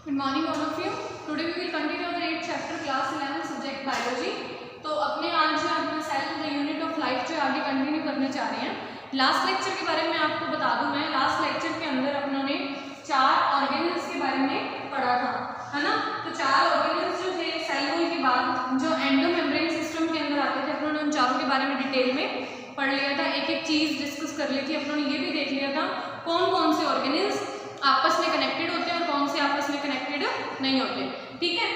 Good morning all of you. Today we will continue our 8th chapter class 11 subject biology. तो अपने आज जो अपना cell the unit of life जो आगे कंटिन्यू करने जा रहे हैं. लास्ट लेक्चर के बारे में आपको बता दूं मैं. लास्ट लेक्चर के अंदर अपनों ने 4 ऑर्गेनल्स के बारे में पढ़ा था, है ना. तो 4 ऑर्गेनल्स जो थे सेल वॉल के बाद जो एंडोमेम्ब्रेन सिस्टम के अंदर आते थे, अपनों ने उन चारों के बारे में डिटेल में पढ़ लिया था. एक एक चीज़ डिस्कस कर ली थी. अपनों ने ये भी देख लिया था कौन कौन से ऑर्गेनल्स आपस में कनेक्टेड होते हैं और कौन से आपस में कनेक्टेड नहीं होते. ठीक है.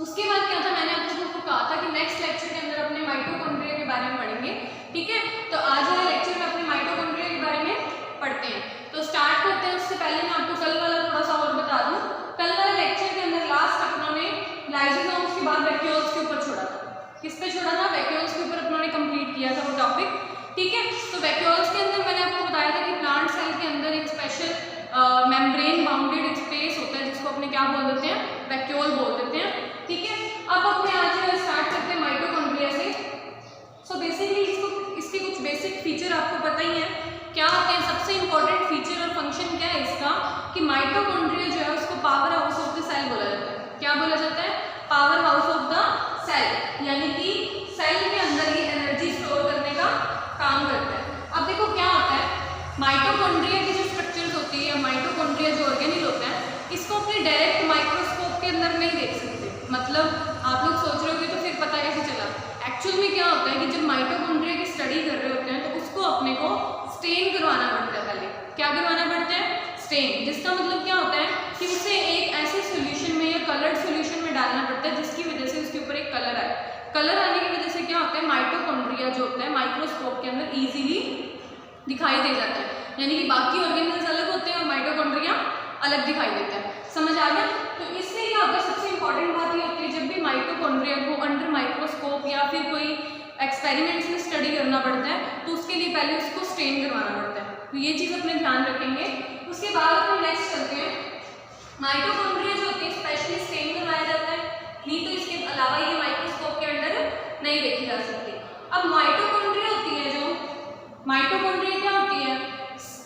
उसके बाद क्या था, मैंने आप लोगों को कहा था कि नेक्स्ट लेक्चर के अंदर अपने माइटोकॉन्ड्रिया के बारे में पढ़ेंगे. ठीक है. तो आज वाले लेक्चर में अपने माइटोकॉन्ड्रिया के बारे में पढ़ते हैं. तो स्टार्ट करते हैं. उससे पहले मैं आपको कल वाला थोड़ा सा और बता दूं. कल वाले लेक्चर के अंदर लास्ट अपनों ने लाइसोसोम्स के बाद वैक्यूल्स के ऊपर छोड़ा था. किस पे छोड़ा था? वैक्यूल्स के ऊपर अपनों ने कंप्लीट किया था वो टॉपिक. ठीक है. तो वैक्यूल्स के अंदर मैंने आपको बताया था कि प्लांट सेल के अंदर एक स्पेशल मेम्ब्रेन बाउंडेड स्पेस होता है जिसको अपने क्या बोल देते हैं? वैक्यूल बोल देते हैं. ठीक है. अब अपने आज स्टार्ट करते हैं माइटोकॉन्ड्रिया से. सो बेसिकली इसके कुछ बेसिक फीचर आपको पता ही है क्या होते हैं. सबसे इंपॉर्टेंट फीचर और फंक्शन क्या है इसका कि माइटोकॉन्ड्रिया जो है उसको power house of the cell बोला जाता है. क्या बोला जाता है? Power house of the cell. यानी कि सेल के अंदर ये एनर्जी स्टोर करने का काम करता है. अब देखो क्या होता है, माइटोकॉन्ड्रिया की जो स्ट्रक्चर्स होती है, माइटोकॉन्ड्रिया जो ऑर्गेनल होता है, इसको अपने डायरेक्ट माइक्रोस्कोप के अंदर नहीं देख सकते. मतलब आप लोग सोच रहे होगे तो फिर पता कैसे चला. एक्चुअल में क्या होता है कि जब माइटोकॉन्ड्रिया की स्टडी कर रहे होते हैं तो उसको अपने को स्टेन करवाना पड़ता है. पहले क्या करवाना पड़ता है? स्टेन. जिसका मतलब क्या होता है कि उसे एक ऐसे सोल्यूशन में या कलर्ड सोल्यूशन में डालना पड़ता है जिसकी वजह से उसके ऊपर एक कलर आए. कलर आने की वजह से क्या होता है, माइटोकॉन्ड्रिया जो होता है माइक्रोस्कोप के अंदर ईजिली दिखाई दे जाता है. यानी कि बाकी ऑर्गेनल्स अलग होते हैं और माइटोकॉन्ड्रिया अलग दिखाई देता है. समझ आ गया? तो इसलिए क्या होता है, सबसे इंपॉर्टेंट बात ये होती है जब भी माइटोकॉन्ड्रिया को अंडर माइक्रोस्कोप या फिर कोई एक्सपेरिमेंट्स में स्टडी करना पड़ता है तो उसके लिए पहले उसको स्टेन करवाना पड़ता है. तो ये चीज़ अपने ध्यान रखेंगे. उसके बाद अपने नेक्स्ट चलते हैं. माइटोकॉन्ड्रिया जो होती है स्पेशली स्टेन करवाया जाता है, नहीं तो इसके अलावा ये माइक्रोस्कोप के अंडर नहीं देखी जा सकती. अब माइटोकॉन्ड्रिया होती है जो माइटोकॉन्ड्रिया क्या होती है,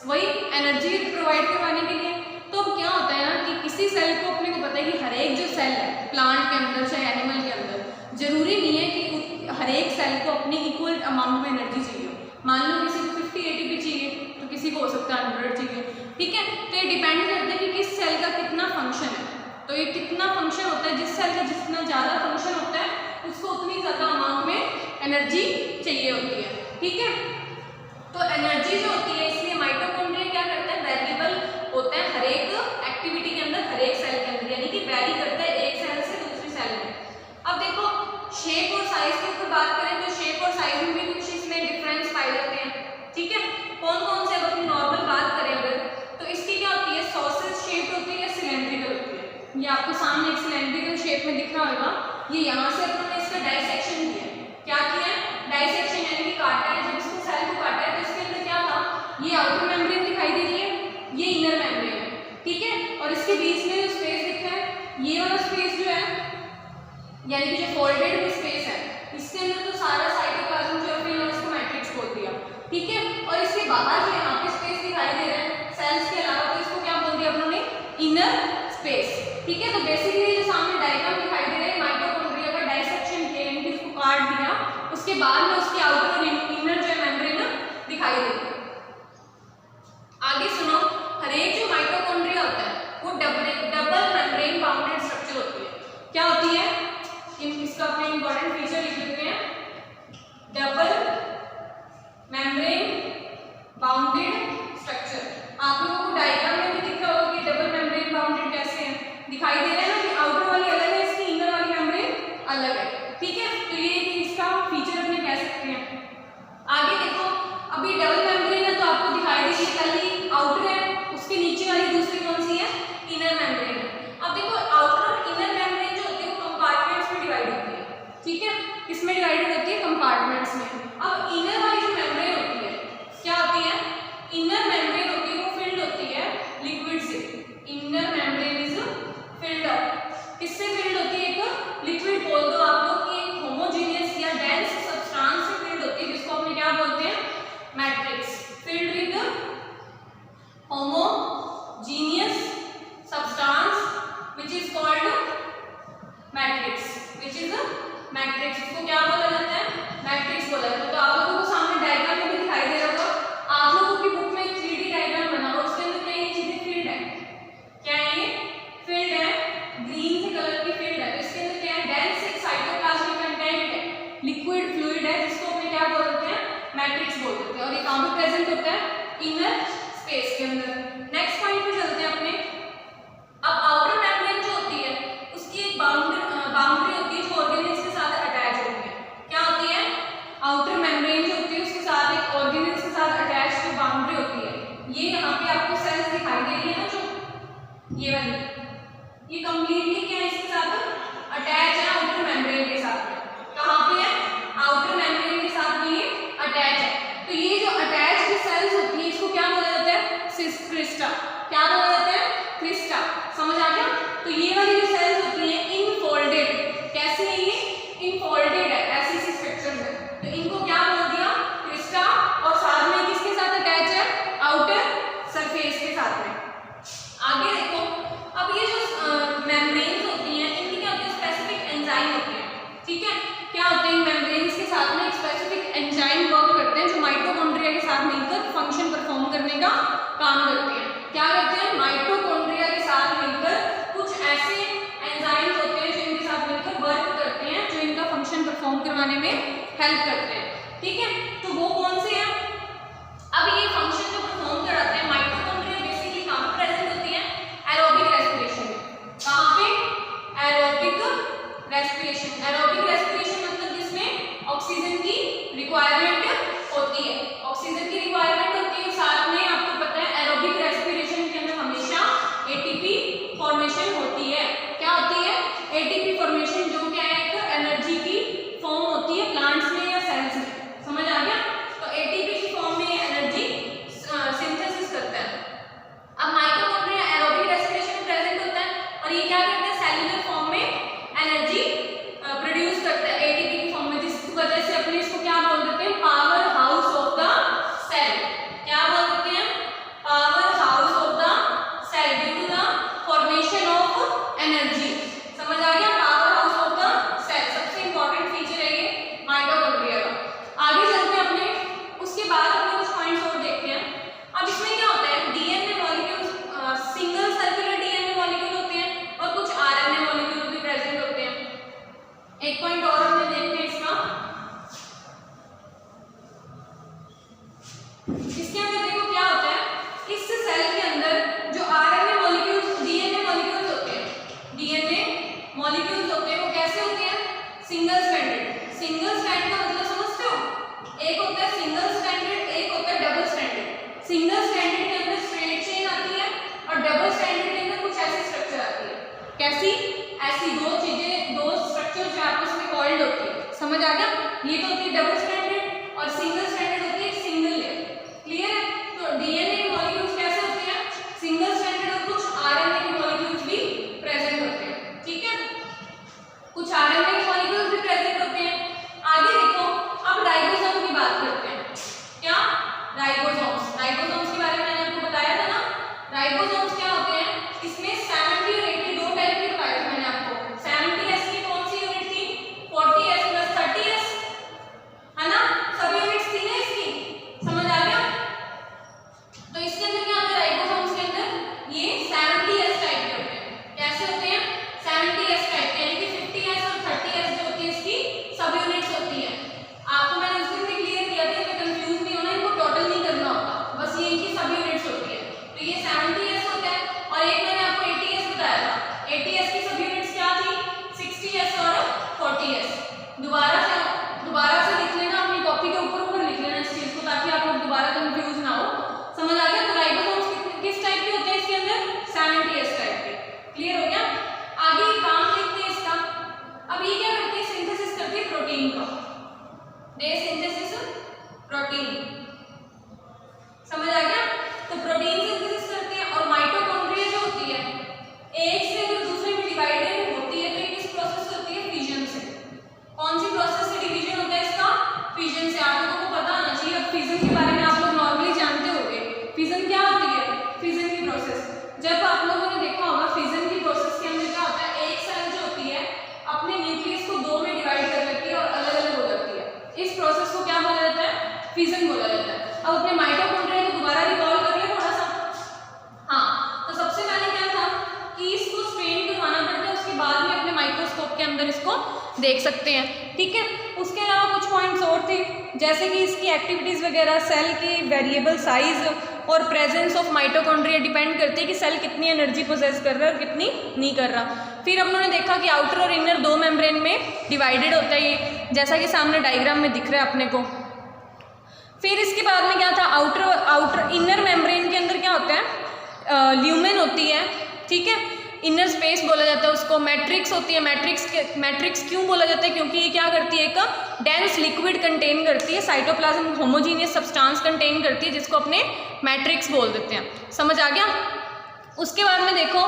वही एनर्जी प्रोवाइड करवाने के लिए. तो अब क्या होता है ना कि किसी सेल को अपने को पता है कि हर एक जो सेल है प्लांट के अंदर चाहे एनिमल के अंदर, जरूरी नहीं है कि हर एक सेल को अपनी इक्वल अमाउंट में एनर्जी चाहिए. मान लो किसी को 50 ATP चाहिए तो किसी को हो सकता है 100 चाहिए. ठीक है. तो ये डिपेंड करता है कि किस सेल का कितना फंक्शन है. तो ये कितना फंक्शन होता है, जिस सेल का जितना ज़्यादा फंक्शन होता है उसको उतनी ज़्यादा अमाउंट में एनर्जी चाहिए होती है. ठीक है. तो एनर्जी जो होती है, इसलिए माइटोकॉन्ड्रिया क्या करता है, वेरिएबल होता है हर एक एक्टिविटी के अंदर, हर एक सेल के अंदर. यानी कि वेरी करता है एक सेल से दूसरी सेल में. अब देखो शेप और साइज के ऊपर बात करें तो शेप और साइज में भी कुछ इसमें डिफरेंस पाए जाते हैं. ठीक है. कौन कौन से, अब अपनी नॉर्मल बात करें अगर, तो इसकी क्या होती है, सॉसेज शेप होती है या सिलेंड्रिकल होती है. ये आपको सामने एक सिलेंड्रिकल शेप में दिख रहा होगा. ये यहाँ से अपने इसका डाइसेक्शन किया है. क्या किया है? डाइसेक्शन. यानी कि काटा है. जब इसको सेल को काटा है तो इसके अंदर क्या था, ये आउटर मेम्ब्रेन दिखाई दे रही है, ये इनर मेम्ब्रेन है. ठीक है. और इसके बीच में जो स्पेस दिख रहा है, ये वाला स्पेस जो है यानी कि जो फोल्डेड स्पेस है, इसके अंदर तो सारा साइटोप्लाज्म जो है फिर इसको मैट्रिक्स बोल दिया. ठीक है. और इसके बाहर जो यहाँ पे स्पेस दिखाई दे रहा है सेल्स के अलावा, तो इसको क्या बोल दिया अपनों ने? Inner space. ठीक है. तो बेसिकली जो सामने डायग्राम दिखाई दे रहा है माइटोकॉन्ड्रिया का डाइसेक्शन किया, यानी कि इसको काट दिया, उसके बाद में उसकी आउटर और इनर जो है मेम्ब्रेन दिखाई देती है. आगे सुनो. हर एक जो माइटोकॉन्ड्रिया होता है वो डबल मेम्ब्रेन बाउंडेड स्ट्रक्चर होती है. क्या होती है? इसका अपने इंपॉर्टेंट फीचर लिख लेते हैं. Double membrane bounded structure. आप लोगों को डायग्राम में भी दिख रहा होगा कि डबल मेम्ब्रेन बाउंडेड कैसे है. दिखाई दे रहा है ना कि आउटर वाली अलग है, इसकी इनर वाली मेम्ब्रेन अलग है. ठीक है. तो ये इसका फीचर अपने कह सकते हैं. आगे देखो, अभी डबल मेम्ब्रेन है तो आपको दिखाई दे रही है पहली आउटर है, उसके नीचे वाली दूसरी कौन सी है? इनर मेम्ब्रेन है. अब देखो आउटर और इनर मेम्ब्रेन जो होती है वो कंपार्टमेंट्स में डिवाइड होती है. ठीक है. किसमें डिवाइडेड होती है? कंपार्टमेंट्स में. अब इनर वाली जो मेम्ब्रेन होती है क्या होती है? इनर मेम्ब्रेन होती है वो फिल्ड होती है लिक्विड से. Inner membrane is filled up. ये वाली, ये कंप्लीटली क्या है इसके साथ अटैच है आउटर मेम्ब्रेन के साथ में। कहाँ पे है? आउटर मेम्ब्रेन के साथ में ये अटैच है। तो ये जो अटैच्ड सेल्स होती है इसको क्या बोला जाता है? क्रिस्टा। क्या बोला जाता है? क्रिस्टा। समझ आ गया? तो ये वाली जो सेल्स होती हैं इनफोल्डेड, कैसी है ये? इनफोल्डेड है, ऐसी सी स्ट्रक्चर है। तो इनको क्या बोल दिया? क्रिस्टा। और साथ में किसके साथ अटैच है? आउटर सरफेस के साथ में। आगे देखो, अब ये जो मेम्ब्रेन्स होती हैं इनकी क्या होती है? स्पेसिफिक एंजाइम होते हैं, ठीक है? क्या होते हैं? मेम्ब्रेन्स के साथ में एक स्पेसिफिक एंजाइम वर्क करते हैं जो माइटोकॉन्ड्रिया के साथ मिलकर फंक्शन परफॉर्म करने का काम करते हैं। क्या करते हैं? माइटोकॉन्ड्रिया के साथ मिलकर कुछ ऐसे एंजाइम्स होते हैं जो इनके साथ मिलकर वर्क करते हैं, जो इनका फंक्शन परफॉर्म करवाने में हेल्प करते हैं, ठीक है? तो वो कौन से हैं? अब ये फंक्शन जो परफॉर्म कराते हैं माइटोकॉन्ड्रिया बेसिकली कहाँ पे प्रेजेंट होती है? एरोबिक रेस्पिरेशन में। कहाँ पे? Aerobic respiration. एरोबिक रेस्पिरेशन मतलब जिसमें ऑक्सीजन की रिक्वायरमेंट होती है, ऑक्सीजन की रिक्वायरमेंट होती है। साथ में आपको पता है एरोबिक रेस्पिरेशन के अंदर हमेशा एटीपी फॉर्मेशन होती है। क्या होती है? एटीपी फॉर्मेशन, जो क्या है? एक एनर्जी की फॉर्म होती है प्लांट्स में या सेल्स में। समझ आ गया? तो एटीपी की फॉर्म में एनर्जी सिंथेसिस करता है। अब माइटोकॉन्ड्रिया एरोबिक रेस्पिरेशन में प्रेजेंट होता है और ये क्या करता है? सेलुलर फॉर्म में एनर्जी प्रोड्यूस करता है एटीपी की फॉर्म में, जिसकी वजह से अपने इसको क्या बोल देते हैं? Power house of the cell. क्या बोल देते हैं? Power house of the cell due to the formation of energy. समझ आ गया? Power house of the cell सबसे इंपॉर्टेंट फीचर है ये माइटोकॉन्ड्रिया का। आगे चलते हैं अपने, उसके बाद अपने कुछ पॉइंट्स और देखते हैं। अब इसमें क्या होता है? DNA molecules single circular DNA molecule होते हैं और कुछ आरएनए मॉलिक्यूल भी प्रेजेंट होते हैं। एक पॉइंट और हमने देखते हैं इसका, इसके अंदर देखो क्या होता है? इस सेल के अंदर जो आरएनए मॉलिक्यूल्स, डीएनए मॉलिक्यूल्स होते हैं, डीएनए मॉलिक्यूल्स होते हैं, वो कैसे होते हैं? Single stranded. सिंगल स्ट्रैंड का मतलब समझते हो? एक होता है सिंगल स्ट्रैंडेड, एक होता है डबल स्ट्रैंडेड। सिंगल स्ट्रैंडेड के अंदर स्ट्रेट चेन आती है और डबल स्ट्रैंडेड के अंदर कुछ ऐसी स्ट्रक्चर आती है। कैसी? ऐसी दो चीजें, दो स्ट्रक्चर जो आपस में कॉइल्ड होती है। समझ आ गया? ये तो होती है डबल स्ट्रैंडेड और सिंगल स्ट्रैंडेड होती है सिंगल लेयर। क्लियर है? तो डीएनए मॉलिक्यूल्स कैसे होते हैं? सिंगल स्ट्रैंडेड और कुछ आरएनए के मॉलिक्यूल्स भी प्रेजेंट होते हैं, ठीक है? कुछ आरएनए के मॉलिक्यूल्स भी प्रेजेंट होते हैं। आगे देखो, अब राइबोसोम की बात करते हैं। क्या? राइबोसोम्स। राइबोसोम्स के बारे में मैंने आपको बताया था ना। राइबोसोम्स क्या होते हैं? इसमें 70 और 80 दो टाइप के बताए थे मैंने आपको। 70s की कौन सी यूनिट थी? 40s प्लस 30s, है ना? सब यूनिट्स थी ना इसकी। समझ आ गया? तो इसके अंदर क्या होता है? राइबोसोम्स के अंदर ये 70s टाइप के होते हैं। कैसे होते हैं? 70s टाइप के, यानी कि 50s और 30s जो होती है इसकी सब यूनिट्स होती है। आपको मैंने उस दिन भी क्लियर किया था कि कंफ्यूज नहीं होना, इनको टोटल नहीं करना होता, बस ये इनकी सब यूनिट्स होती है। तो ये 70s होता है और एक मैंने आपको 80s बताया था। 80s की सब यूनिट्स क्या थी? 60s और 40s। दोबारा से लिख लेना, अपनी कॉपी के ऊपर लिख लेना इस चीज को, ताकि आप लोग दोबारा कंफ्यूज ना हो। समझ आ गया? तो राइबोसोम्स किस टाइप के होते हैं इसके अंदर? 70s टाइप के। क्लियर हो गया? आगे काम देखते हैं इसका। अब ये क्या करती है? सिंथेसिस करती है प्रोटीन का। दे सिंथेसिस प्रोटीन। समझ आ गया? तो प्रोटीन सिंथेसिस करते हैं और माइटोकॉन्ड्रिया जो होती है एक से अगर दूसरे में डिवाइडेड होती है तो ये किस प्रोसेस से होती है? फिजन से। कौन सी प्रोसेस से डिवीजन होता है इसका? फिजन से। आप लोगों को पता होना चाहिए। अब फिजन के बारे में आप लोग नॉर्मली जानते होंगे। फिजन क्या होती है? फिजन की प्रोसेस, जब आप लोगों ने देखा होगा फिजन की प्रोसेस के अंदर क्या होता है? एक सेल जो होती है अपने न्यूक्लियस को दो में डिवाइड कर लेती है और अलग अलग हो जाती है। इस प्रोसेस को क्या बोला जाता है? फिजन बोला जाता है। अब अपने माइटोकॉन्ड्रिया को दोबारा रिकॉल कर ले थोड़ा सा। हाँ, तो सबसे पहले क्या था कि इसको स्ट्रेन करवाना पड़ता है, उसके बाद में अपने माइक्रोस्कोप के अंदर इसको देख सकते हैं, ठीक है? उसके अलावा कुछ पॉइंट्स और थे, जैसे कि इसकी एक्टिविटीज़ वगैरह, सेल की वेरिएबल साइज और प्रेजेंस ऑफ माइटोकॉन्ड्रिया डिपेंड करती है कि सेल कितनी एनर्जी पोजेस कर रहा है और कितनी नहीं कर रहा। फिर हम लोगों ने देखा कि आउटर और इनर दो मेम्ब्रेन में डिवाइडेड होता है, ये जैसा कि सामने डायग्राम में दिख रहा है अपने को। फिर इसके बाद में क्या था? आउटर इनर मेम्ब्रेन के अंदर क्या होता है? ल्यूमेन होती है, ठीक है। इनर स्पेस बोला जाता है उसको। मैट्रिक्स होती है, मैट्रिक्स क्यों बोला जाता है? क्योंकि ये क्या करती है, एक डेंस लिक्विड कंटेन करती है, साइटोप्लाज्म होमोजीनियस सब्सटेंस कंटेन करती है, जिसको अपने मैट्रिक्स बोल देते हैं। समझ आ गया? उसके बाद में देखो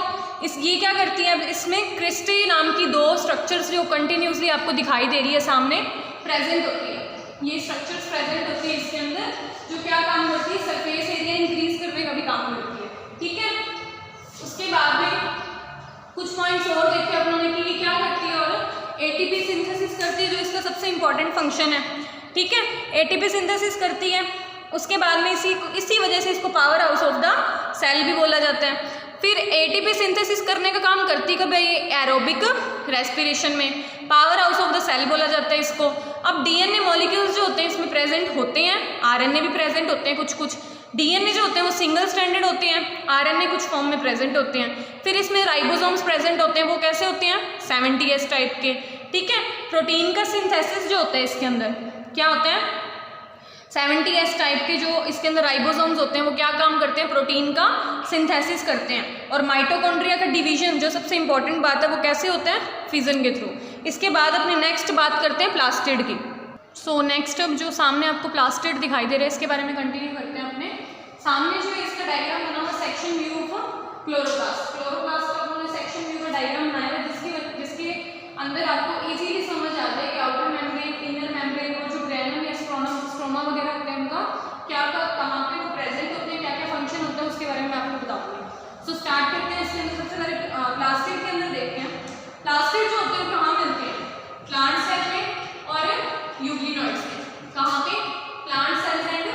ये क्या करती है, अब इसमें क्रिस्टी नाम की 2 स्ट्रक्चर्स जो कंटिन्यूसली आपको दिखाई दे रही है सामने प्रेजेंट होती है। ये स्ट्रक्चर्स प्रेजेंट होती है इसके अंदर, जो क्या काम करती है, सरफेस एरिया इंक्रीज करने का भी काम करती है। ठीक है। उसके बाद में कुछ पॉइंट्स और देखे अपन ने कि ये क्या करती है, और एटीपी सिंथेसिस करती है, जो इसका सबसे इंपॉर्टेंट फंक्शन है। ठीक है, एटीपी सिंथेसिस करती है। उसके बाद में इसी वजह से इसको power house of the cell भी बोला जाता है। फिर एटीपी सिंथेसिस करने का काम करती है भाई एरोबिक रेस्पिरेशन में, power house of the cell बोला जाता है इसको। अब डीएनए मॉलिक्यूल्स जो होते हैं इसमें प्रेजेंट होते हैं, आरएनए भी प्रेजेंट होते हैं कुछ। डीएनए जो होते हैं वो सिंगल स्ट्रैंडेड होते हैं, आरएनए कुछ फॉर्म में प्रेजेंट होते हैं। फिर इसमें राइबोसोम्स प्रेजेंट होते हैं, वो कैसे होते हैं, 70S टाइप के। ठीक है। प्रोटीन का सिंथेसिस जो होता है इसके अंदर क्या होता है, 70S टाइप के जो इसके अंदर राइबोसोम्स होते हैं वो क्या काम करते हैं, प्रोटीन का सिंथेसिस करते हैं। और माइटोकॉन्ड्रिया का डिवीजन जो सबसे इंपॉर्टेंट बात है वो कैसे होता है, फिजन के थ्रू। इसके बाद अपने नेक्स्ट बात करते हैं प्लास्टिड की। सो नेक्स्ट अब जो सामने आपको प्लास्टिड दिखाई दे रहा है इसके बारे में कंटिन्यू करते हैं। अपने सामने जो इसका डायग्राम बना हुआ सेक्शन व्यू ऑफ क्लोरोप्लास्ट का अपने सेक्शन व्यू का डायग्राम बनाया है, जिसके अंदर आपको इजीली समझ आता है कि आउटर मेम्ब्रेन, इनर मेम्ब्रेन और जो ग्रेनुल या स्ट्रोमा वगैरह होते हैं उनका क्या कहाँ पे वो प्रेजेंट होते हैं, क्या क्या फंक्शन होता है, उसके बारे में आपको बताऊंगी। सो स्टार्ट करते हैं। इसके अंदर सबसे पहले प्लास्टिड के अंदर देखते हैं। प्लास्टिड जो होते हैं कहाँ मिलते हैं, प्लांट सेल में और यूग्लिनॉइड्स में। कहाँ पे, प्लांट सेल्स एंड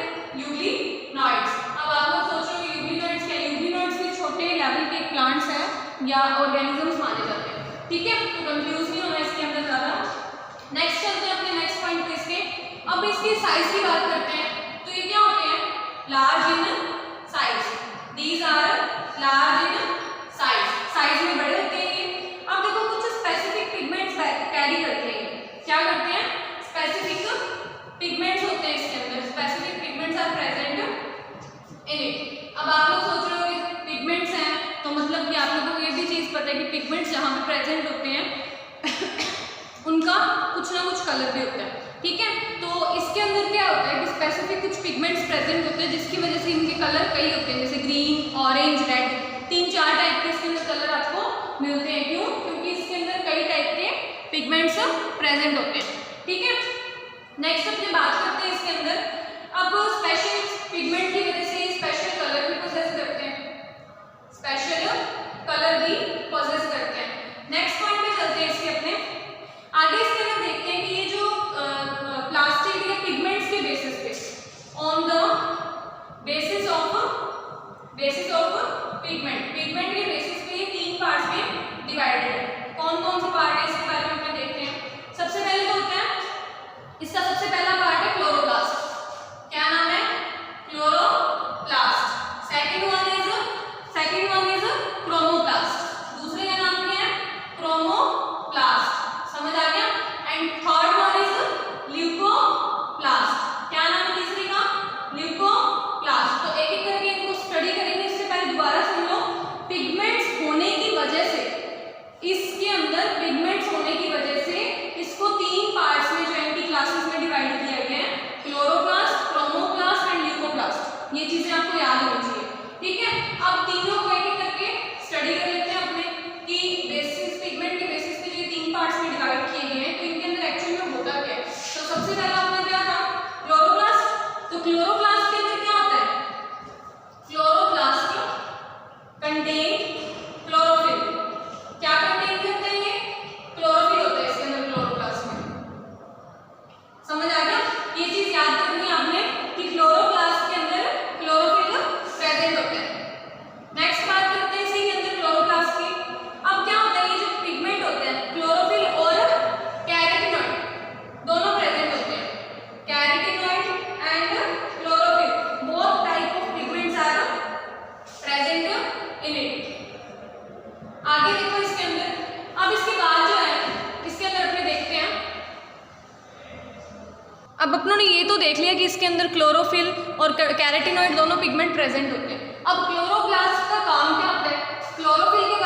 यूग्लिनॉइड्स। अब आप लोग सोच रहे हो यूग्लिनॉइड्स क्या, यूग्लिनॉइड्स भी छोटे लेवल के प्लांट्स हैं या ऑर्गेनिजम्स माने जाते हैं। ठीक है, तो कंफ्यूज नहीं होना इसके अंदर ज़्यादा। नेक्स्ट चलते हैं अपने नेक्स्ट पॉइंट पे इसके। अब इसकी साइज की बात करते हैं, तो ये क्या होते हैं, large in size. These are large in size में बड़े होते हैं ये। अब देखो कुछ स्पेसिफिक पिगमेंट्स कैरी करते हैं, क्या करते हैं, स्पेसिफिक पिगमेंट्स होते हैं इसके अंदर, specific pigments are present in it. अब आप लोग सोच रहे हो कि पिगमेंट्स हैं तो मतलब कि आप लोगों को ये भी चीज़ पता है कि पिगमेंट्स जहाँ पे प्रेजेंट होते हैं उनका कुछ ना कुछ कलर भी होता है। ठीक है, तो इसके अंदर क्या होता है कि स्पेसिफिक कुछ पिगमेंट्स प्रेजेंट होते हैं जिसकी वजह से इनके कलर कई होते हैं, जैसे ग्रीन, ऑरेंज, रेड, 3-4 टाइप के इसके अंदर कलर आपको मिलते हैं। क्यों, क्योंकि इसके अंदर कई टाइप के पिगमेंट्स प्रेजेंट होते हैं। ठीक है, नेक्स्ट अपने बात करते हैं इसके अंदर। अब स्पेशल पिगमेंट की वजह से स्पेशल कलर भी पोजेस करते हैं, स्पेशल कलर भी पोजेस करते हैं। नेक्स्ट पॉइंट पे चलते हैं इसके अपने आगे। इसके अंदर देखते हैं कि ये जो प्लास्टिक या पिगमेंट्स के बेसिस पे, on the basis of pigment के बेसिस पे ये 3 पार्ट्स में डिवाइडेड है। कौन कौन से पार्ट है इसके बारे में अपन देखते हैं। सबसे पहले क्या होता है, इसका सबसे पहला पार्ट है क्लोरोप्लास्ट। क्या नाम है, chloroplast. Second one is chromoplast. दूसरे का नाम क्या है, क्रोमोप्लास्ट। समझ आ गया। And third one is leucoplast. क्या नाम है तीसरे का, ल्यूकोप्लास्ट। तो एक एक करके इनको स्टडी करेंगे। इससे पहले दोबारा सुन लो, पिगमेंट्स होने की वजह से, इसके अंदर पिगमेंट्स होने की वजह से इसको 3 पार्ट्स में जो एंटी क्लासेस में डिवाइड किया गया है, क्लोरोप्लास्ट, क्रोमोप्लास्ट एंड ल्यूकोप्लास्ट। ये चीजें आपको याद होनी चाहिए। ठीक है, अब तीनों को एक एक करके स्टडी कर लेते हैं अपने कि बेसिस पिगमेंट के बेसिस पे जो 3 पार्ट्स में डिवाइड किए गए हैं तो इनके अंदर एक्चुअली में होता क्या है। तो सबसे पहला अपना क्या था, क्लोरोप्लास्ट। तो क्लोरोप्लास्ट के अंदर क्या होता है, क्लोरोप्लास्ट कंटेन क्लोरोफिल। क्या कंटेन करते हैं, ये क्लोरोफिल होता है इसके अंदर क्लोरोप्लास्ट में। समझ आ गया। ये चीज याद करनी है आपने कि क्लोरोप्लास्ट के अंदर क्लोरोफिल प्रेजेंट होता है। नेक्स्ट बात करते हैं इसी के अंदर क्लोरोप्लास्ट की। अब क्या होता है, ये जो पिगमेंट होते हैं क्लोरोफिल और कैरोटीनॉइड दोनों प्रेजेंट होते हैं। Carotenoid and chlorophyll both type of pigments are present in it. आगे देखो इसके अंदर। अब इसके बाद जो है इसके अंदर अपने देखते हैं। अब अपनों ने ये तो देख लिया कि इसके अंदर क्लोरोफिल और कैरोटीनॉइड दोनों पिगमेंट प्रेजेंट होते हैं। अब क्लोरोप्लास्ट का काम क्या होता है, क्लोरोफिल के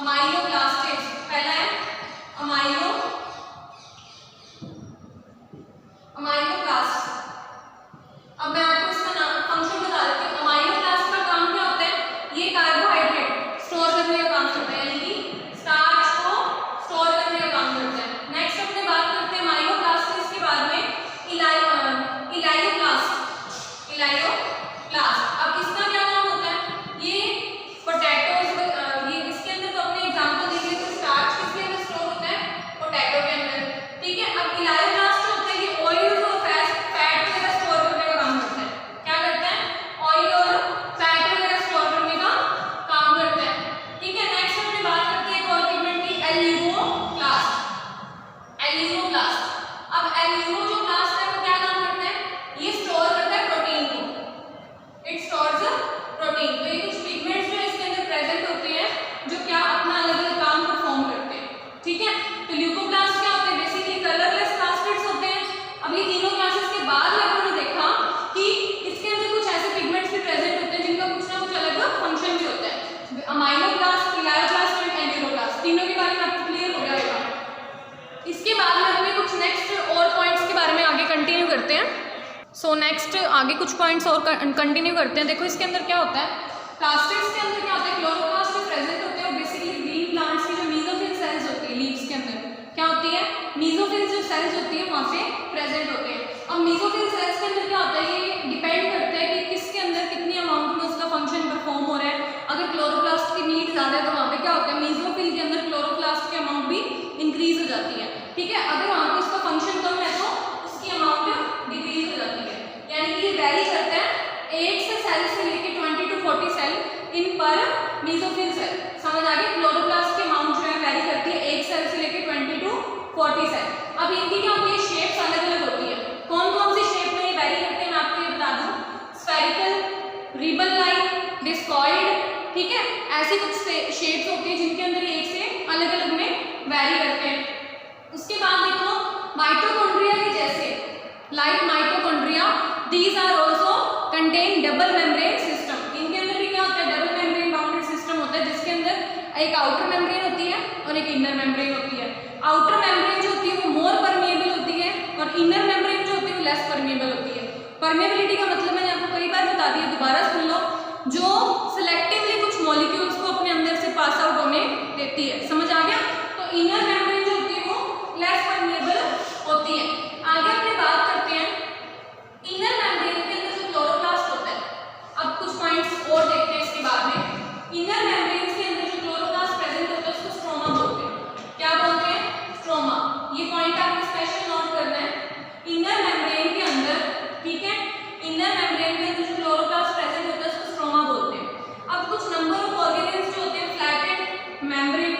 अमाइलोप्लास्टिड्स, पहला है अमाइलोप्लास्ट। अब मैं आपको इसका नाम फंक्शन बता देती हूँ। अमाइलोप्लास्ट का काम क्या होता है, ये कार्बोहाइड्रेट स्टोर करने का काम करता है, यानी कि स्टार्च को स्टोर करने का काम करता है। नेक्स्ट अपने बात करते हैं अमाइलोप्लास्ट के बाद में इलायोप्लास्ट। अब इसका क्या काम होता है, ये पोटैटोज, ये इसके अंदर तो अपने एग्जांपल देखिए तो स्टार्च किसके अंदर स्टोर होता है, पोटैटो के अंदर, ठीक है। अब इलायोप्लास्ट जो होता है ये ऑयल और फैट वगैरह स्टोर करने का काम करता है। क्या करता है, ऑयल और फैट वगैरह स्टोर करने का काम करता है, ठीक है। नेक्स्ट अपनी बात करते हैं एक और पिगमेंट की, एल्यूरोप्लास्ट। अब एल्यूरो जो प्लास्ट है वो क्या काम करता है, ये स्टोर करता है प्रोटीन को, इट स्टोर्स प्रोटीन। तो ये कुछ पिगमेंट्स जो इसके अंदर प्रेजेंट होते हैं जो क्या अपना अलग अलग काम परफॉर्म करते हैं, ठीक है। तो ल्यूकोप्लास्ट क्या होते हैं, बेसिकली कलरलेस प्लास्टिड्स होते हैं। अब ये तीनों क्लासेस के बाद लोगों ने देखा कि इसके अंदर कुछ ऐसे पिगमेंट्स भी प्रेजेंट होते हैं जिनका कुछ ना कुछ अलग फंक्शन भी होता है। अमाइलोप्लास्ट, इलायोप्लास्ट और एल्यूरोप्लास्ट, तीनों के बारे में आपको क्लियर हो गया होगा। इसके बाद में हमें कुछ नेक्स्ट और पॉइंट्स के बारे में आगे कंटिन्यू करते हैं। सो नेक्स्ट आगे कुछ पॉइंट्स और कंटिन्यू करते हैं। देखो इसके अंदर क्या होता है, प्लास्टिड्स के अंदर क्या होता है, क्लोरोप्लास्ट जो प्रेजेंट होते हैं बेसिकली ग्रीन प्लांट्स की जो मीजोफिल सेल्स होती है लीव्स के अंदर क्या होती है, मीजोफिल जो सेल्स होती है वहाँ पे प्रेजेंट होते हैं। अब मीजोफिल सेल्स के अंदर क्या होता है, ये डिपेंड करता है कि किसके अंदर कितनी अमाउंट में उसका फंक्शन परफॉर्म हो रहा है। अगर क्लोरोप्लास्ट की नीड ज़्यादा है तो वहाँ पे क्या होता है, मीजोफिल के अंदर क्लोरोप्लास्ट की अमाउंट भी इंक्रीज हो जाती है, ठीक है। अगर वहाँ पे उसका फंक्शन कम है तो उसकी अमाउंट डिक्रीज हो जाती है, यानी कि ये वेरी करता है 1 सेल से लेके 20 to 40 सेल इन पर मीजोफिल सेल। समझ आ गई, क्लोरोप्लास्ट की अमाउंट जो है वेरी करती है 1 सेल से लेके 20 to 40 सेल। अब इनकी क्या होती है, शेप्स अलग अलग होती है। कौन कौन सी शेप में ये वेरी करते हैं मैं आपको ये बता दूं, स्फेरिकल, रिबन लाइक, डिस्कॉइड, ठीक है। ऐसी कुछ शेप्स होती है जिनके अंदर एक से अलग अलग में वेरी करते हैं। उसके बाद देखो माइटोकॉन्ड्रिया के जैसे, like mitochondria, these are also contain double membrane system. इनके अंदर भी क्या होता है, डबल मेम्ब्रेन बाउंडेड सिस्टम होता है जिसके अंदर एक आउटर मेम्ब्रेन होती है और एक इनर मेम्ब्रेन होती है। आउटर मेम्ब्रेन जो होती है वो मोर परमिएबल होती है और इनर मेम्ब्रेन जो होती है वो लेस परमिएबल होती है। परमिएबिलिटी का मतलब मैंने आपको कई बार बता दिया, दोबारा सुन लो, जो सिलेक्टिवली कुछ मॉलिक्यूल्स को अपने अंदर से पास आउट होने देती है। समझ आ गया, तो इनर मेम्ब्रेन जो होती है वो लेस परमिएबल होती है। आगे अपनी बात करते हैं इनर मेम्ब्रेन के अंदर जो क्लोरोप्लास्ट होता है। अब कुछ पॉइंट्स और देखते हैं इसके बाद में। इनर मेम्ब्रेन के अंदर जो क्लोरोप्लास्ट प्रेजेंट होता है उसको स्ट्रोमा बोलते हैं। क्या बोलते हैं, स्ट्रोमा। ये पॉइंट आपको स्पेशल नोट करना है, इनर मेम्ब्रेन के अंदर, ठीक है। इनर मेम्ब्रेन के अंदर जो क्लोरोप्लास्ट प्रेजेंट होता है उसको स्ट्रोमा बोलते हैं। अब कुछ नंबर ऑफ ऑर्गेनेल्स जो होते हैं, फ्लैटेड मेम्ब्रेन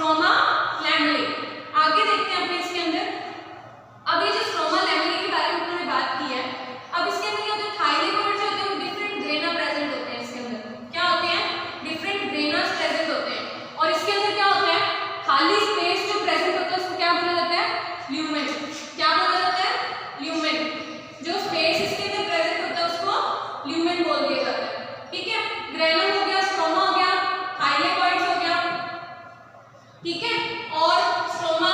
स्ट्रोमा लैमेले। आगे देखते हैं अपने इसके अंदर। अब ये जो स्ट्रोमा लैमेले के बारे में हमने बात की है, अब इसके अंदर क्या होता है, थाइलेकोइड जो होते हैं वो डिफरेंट ग्रेना प्रेजेंट होते हैं। इसके अंदर क्या होते हैं, डिफरेंट ग्रेनास प्रेजेंट होते हैं। और इसके अंदर क्या होता है, खाली स्पेस जो प्रेजेंट होता है उसको क्या बोला जाता है, ल्यूमेन। क्या बोला जाता है, ल्यूमेन। जो स्पेस इसके अंदर प्रेजेंट होता है उसको ल्यूमेन बोल दिया जाता है। ठीक है, ग्रेनम हो गया, स्ट्रोमा हो गया, थाइलेकोइड्स हो गया, ठीक है, और स्ट्रोमा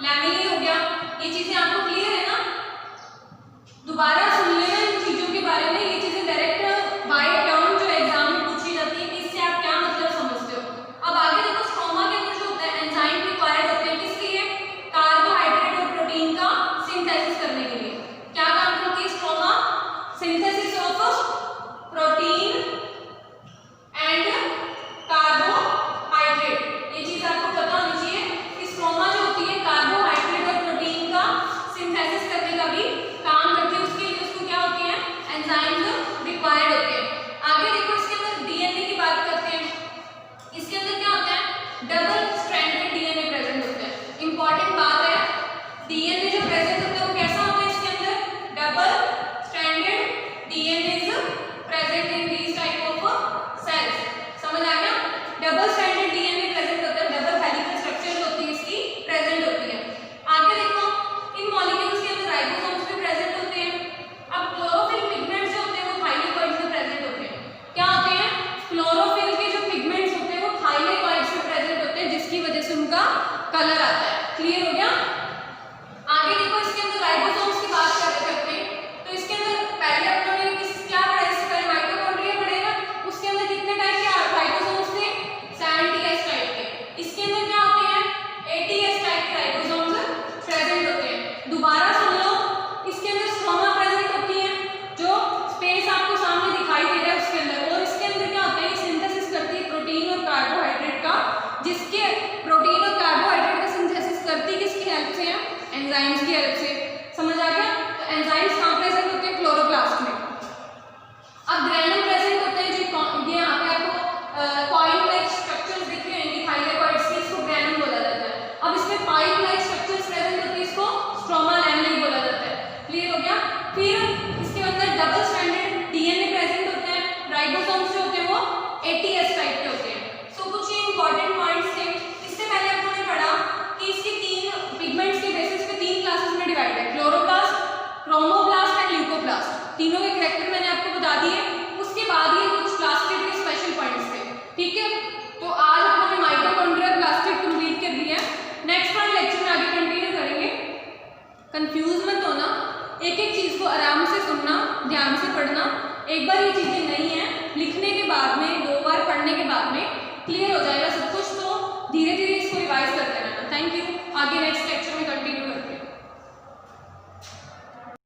लैमेले हो गया। ये चीजें आपको क्लियर है ना? दोबारा सुन लेना इन चीजों के बारे में। ये चीजें डायरेक्ट बाय टर्म जो एग्जाम में पूछी जाती है कि इससे आप क्या मतलब समझते हो। अब आगे देखो, स्ट्रोमा के अंदर जो होता है एंजाइम रिक्वायर्ड होते हैं किसके लिए, कार्बोहाइड्रेट और प्रोटीन का सिंथेसिस करने के लिए। क्या काम करती है stroma, synthesis of protein and carbohydrate. ये चीज आपको पता होनी चाहिए कि स्ट्रोमा जो होती है कार्बोहाइड्रेट और प्रोटीन का सिंथेसिस करने का भी काम करती है। उसके लिए उसको क्या होते हैं, एंजाइम्स रिक्वायर्ड होते हैं। आगे देखो, इसके अंदर डीएनए की बात करते हैं। इसके अंदर क्या होता है, डबल स्ट्रैंडेड डीएनए प्रेजेंट होता है। इंपॉर्टेंट बात है, डीएनए जो प्रेजेंट होता है वो कैसा होता है, इसके अंदर double stranded DNA is present in these type of cells. समझ आ गया? डबल स्ट्रैंडेड डीएनए प्रेजेंट होता है, डबल हेलिकल स्ट्रक्चर जो होती है इसकी प्रेजेंट होती है। आगे देखो, इन मॉलिक्यूल्स के अंदर राइबोसोम्स भी प्रेजेंट होते हैं। अब क्लोरोफिल पिगमेंट्स जो होते हैं वो थाइलेकोइड्स में प्रेजेंट होते हैं। क्या होते हैं, क्लोरोफिल के जो पिगमेंट्स होते हैं वो थाइलेकोइड्स में प्रेजेंट होते हैं, जिसकी वजह से उनका कलर आता है। क्लियर हो गया? आगे देखो, इसके अंदर राइबोसोम्स की बात कर रहे थे अपने, तो इसके अंदर पहले अपने क्या पढ़ा, इससे पहले माइटोकॉन्ड्रिया पढ़ेगा। उसके अंदर कितने टाइप के राइबोसोम्स थे, 70S टाइप के। इसके अंदर क्या होते हैं, 80S टाइप के राइबोसोम्स प्रेजेंट होते हैं। दोबारा सुन लो, इसके अंदर स्ट्रोमा प्रेजेंट होती है, जो स्पेस आपको सामने दिखाई दे रहा है उसके अंदर। और इसके अंदर क्या होता है, ये सिंथेसिस करती है प्रोटीन और कार्बोहाइड्रेट का, जिसके प्रोटीन और कार्बोहाइड्रेट का सिंथेसिस करती है किसकी हेल्प से है, एंजाइम्स की हेल्प से। समझ आ गया? तो एंजाइम्स कहाँ प्रेजेंट होते हैं, क्लोरोप्लास्ट में। अब ग्रेनम प्रेजेंट होते हैं, जो ये यहाँ पे आपको कॉइल लाइक स्ट्रक्चर्स दिख रहे हैं थाइलेकोइड्स की, इसको ग्रेनम बोला जाता है। अब इसमें पाइप लाइक स्ट्रक्चर्स प्रेजेंट होती है, इसको स्ट्रोमा लैमेले बोला जाता है। क्लियर हो गया? फिर इसके अंदर डबल स्ट्रैंडेड डीएनए प्रेजेंट होते हैं। राइबोसोम्स जो होते हैं वो 80S टाइप के होते हैं। सो कुछ ये इंपॉर्टेंट पॉइंट्स थे। इससे पहले आपने पढ़ा कि इसके तीन पिगमेंट्स के बेसिस पे तीन क्लासेस में डिवाइड है, क्लोरोप्लास्ट, क्रोमोप्लास्ट एंड ल्यूकोप्लास्ट। तीनों के कैरेक्टर मैंने आपको बता दिए। उसके बाद ये कुछ प्लास्टिड के स्पेशल पॉइंट्स थे। ठीक है, तो आज हमने माइटोकॉन्ड्रिया प्लास्टिड कंप्लीट कर लिया है। नेक्स्ट वाले लेक्चर में आगे कंटिन्यू करेंगे। कंफ्यूज मत होना, एक एक चीज को आराम से सुनना, ध्यान से पढ़ना। एक बार ये चीजें नहीं है, लिखने के बाद में, 2 बार पढ़ने के बाद में क्लियर हो जाएगा।